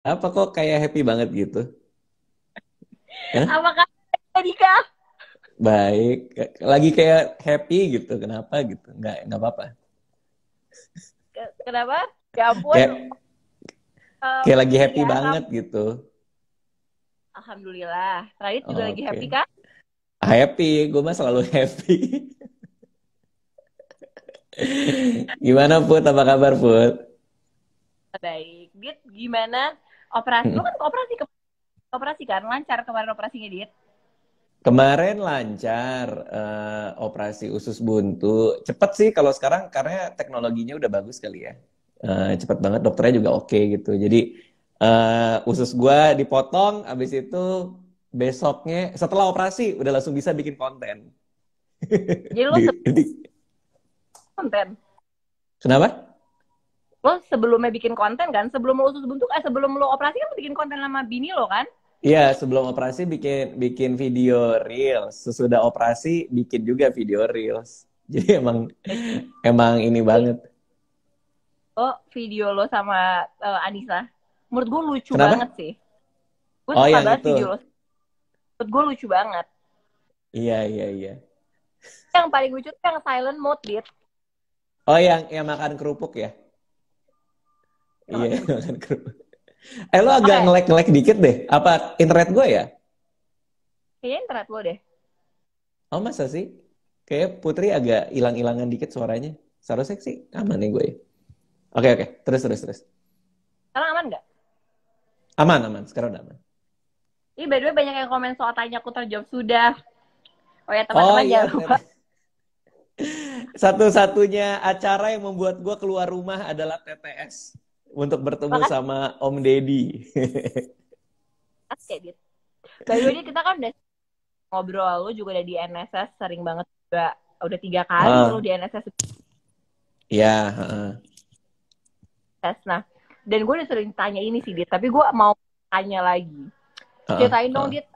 Apa kok kayak happy banget gitu? Hah? Apakah Dika? Baik. Lagi kayak happy gitu. Kenapa gitu? Nggak apa-apa. Kenapa? Ya ampun, Kayak kayak lagi ini happy ya. banget gitu. Alhamdulillah. Radit juga lagi Oke. happy kah? Happy. Gue mah selalu happy. Gimana Put? Apa kabar Put? Baik. Dit, gimana operasi? Lu kan operasi kan? Lancar kemarin operasinya, Dit. Kemarin lancar operasi usus buntu. Cepet sih kalau sekarang karena teknologinya udah bagus kali ya. Cepet banget dokternya juga oke gitu. Jadi usus gua dipotong, abis itu besoknya setelah operasi udah langsung bisa bikin konten. Jadi lu konten. Kenapa? Lo sebelumnya bikin konten kan? Sebelum lo usus buntu, sebelum lo operasi kan lo bikin konten sama bini lo kan? Iya, sebelum operasi bikin bikin video reels. Sesudah operasi bikin juga video reels. Jadi emang emang ini banget. Lo video lo sama Anissa. Menurut gue lucu banget Kenapa? sih. Gue Oh, suka yang banget itu. video lo. Menurut gue lucu banget. Iya, iya, iya. Yang paling lucu tuh yang silent mode, Dit. Oh, yang makan kerupuk ya? Iya, Oh, yang makan kerupuk. Lo agak makanya, ngelek-ngelek dikit deh. Apa internet gue ya? kayaknya internet lo deh. Oh, masa sih? Kayak Putri agak hilang-hilangan dikit suaranya. Seharusnya sih aman nih gue. Oke, oke. Terus, terus, terus. Sekarang aman nggak? Aman, aman. Sekarang udah aman. Ini by the way banyak yang komen soal tanya aku terjawab sudah. Oh ya Oh teman-teman iya, jangan lupa. ternyata. Satu-satunya acara yang membuat gue keluar rumah adalah TTS. Untuk bertemu Makasih sama Om Deddy. ya, Dit. By the way, Dit, kita kan udah ngobrol. Lu juga udah di NSS sering banget juga. Udah 3 kali lu Ah, di NSS. ya. Heeh. Nah, dan gue udah sering tanya ini sih, Dit. Tapi gue mau tanya lagi. Heeh, Ceritain dong, heeh, Dit,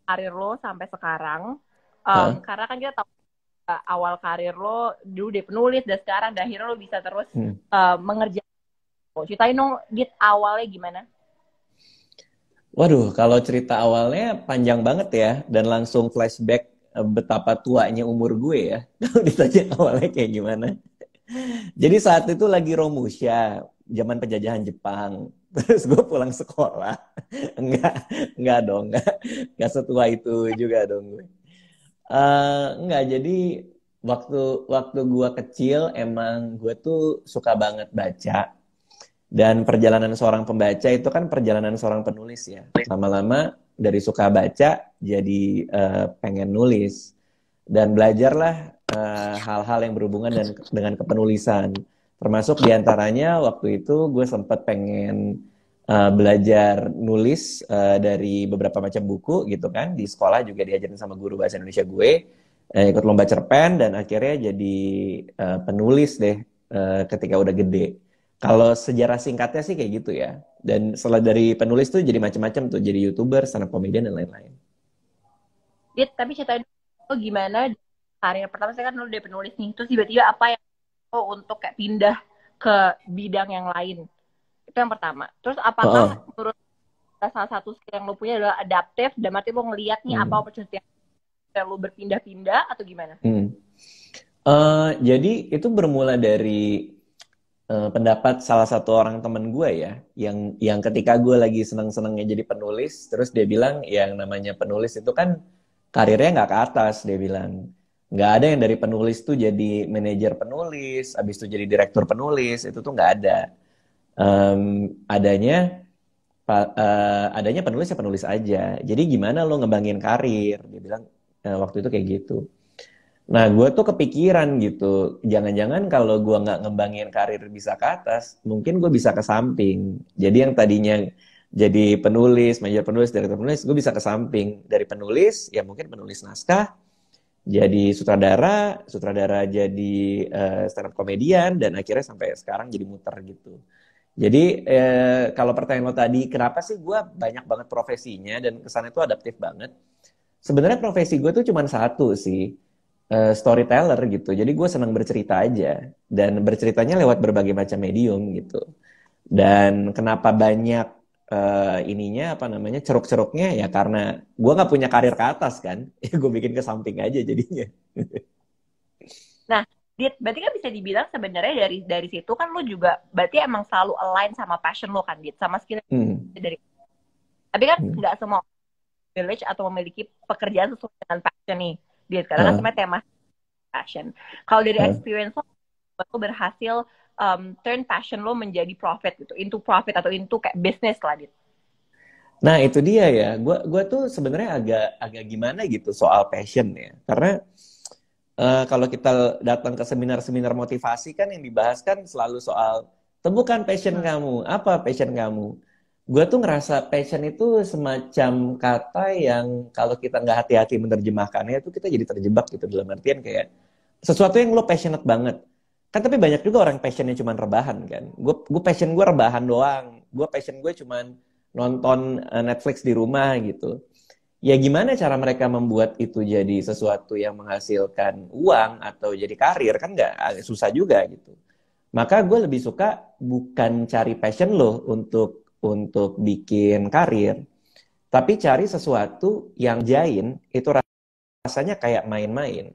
karir lo sampai sekarang. heeh. Karena kan kita tahu awal karir lo dulu dia penulis dan sekarang dan akhirnya lo bisa terus Hmm. mengerjakan. Ceritain dong, Dit, awalnya gimana? Waduh, kalau cerita awalnya panjang banget ya, dan langsung flashback betapa tuanya umur gue ya. Kalau ditanya awalnya kayak gimana. Jadi saat itu lagi Romusha, zaman penjajahan Jepang. Terus gue pulang sekolah. Enggak, enggak dong, enggak setua itu juga dong gue. Enggak, jadi waktu waktu gue kecil emang gue tuh suka banget baca. Dan perjalanan seorang pembaca itu kan perjalanan seorang penulis ya. Lama-lama dari suka baca jadi pengen nulis dan belajarlah hal-hal yang berhubungan dengan kepenulisan. Termasuk diantaranya waktu itu gue sempat pengen belajar nulis dari beberapa macam buku gitu kan. Di sekolah juga diajarin sama guru bahasa Indonesia gue. Ikut lomba cerpen dan akhirnya jadi penulis deh ketika udah gede. Kalau sejarah singkatnya sih kayak gitu ya. Dan setelah dari penulis tuh jadi macam-macam tuh, jadi YouTuber, stand up comedian dan lain-lain. Dit, tapi ceritain lo gimana karir pertama saya kan lo udah penulis nih. Terus tiba-tiba apa yang lo untuk kayak pindah ke bidang yang lain? Itu yang pertama. Terus apakah Oh, menurut salah satu skill yang lo punya adalah adaptif dan berarti lo ngeliat nih apa hmm. opportunity yang lo berpindah-pindah atau gimana? Hmm. Jadi itu bermula dari pendapat salah satu orang temen gue ya, yang ketika gue lagi seneng-senengnya jadi penulis, terus dia bilang yang namanya penulis itu kan karirnya nggak ke atas, dia bilang nggak ada yang dari penulis tuh jadi manajer penulis, abis itu jadi direktur penulis, itu tuh nggak ada. Adanya adanya penulis ya penulis aja. Jadi gimana lo ngembangin karir? Dia bilang waktu itu kayak gitu. Nah, gue tuh kepikiran gitu, jangan-jangan kalau gue nggak ngembangin karir bisa ke atas, mungkin gue bisa ke samping. Jadi yang tadinya jadi penulis, manajer penulis, direktur penulis, gue bisa ke samping. Dari penulis, ya mungkin penulis naskah, jadi sutradara, sutradara jadi stand up komedian, dan akhirnya sampai sekarang jadi muter gitu. Jadi kalau pertanyaan lo tadi, kenapa sih gue banyak banget profesinya dan kesannya itu adaptif banget? Sebenarnya profesi gue tuh cuma satu sih, storyteller gitu. Jadi gue senang bercerita aja dan berceritanya lewat berbagai macam medium gitu. Dan kenapa banyak? ininya apa namanya ceruk-ceruknya ya karena gue nggak punya karir ke atas kan, ya gue bikin ke samping aja jadinya. Nah, Dit, berarti kan bisa dibilang sebenarnya dari situ kan lu juga berarti emang selalu align sama passion lo kan, Dit, sama skill Hmm. dari. Tapi kan Hmm. nggak semua village atau memiliki pekerjaan sesuai dengan passion nih, Dit. Karena kan Hah? sebenarnya tema passion. Kalau dari Hah? experience lo berhasil turn passion lo menjadi profit gitu, into profit atau into kayak business lah, Dit. Nah itu dia ya, gue tuh sebenarnya agak agak gimana gitu soal passion ya, karena kalau kita datang ke seminar-seminar motivasi kan yang dibahas kan selalu soal temukan passion Hmm. kamu, apa passion kamu. Gue tuh ngerasa passion itu semacam kata yang kalau kita nggak hati-hati menerjemahkannya itu kita jadi terjebak gitu dalam artian kayak sesuatu yang lo passionate banget. Kan tapi banyak juga orang passionnya cuma rebahan kan. Gue passion gue rebahan doang. Gue passion gue cuma nonton Netflix di rumah gitu. Ya gimana cara mereka membuat itu jadi sesuatu yang menghasilkan uang atau jadi karir kan nggak susah juga gitu. Maka gue lebih suka bukan cari passion lo untuk bikin karir, tapi cari sesuatu yang jain itu rasanya kayak main-main.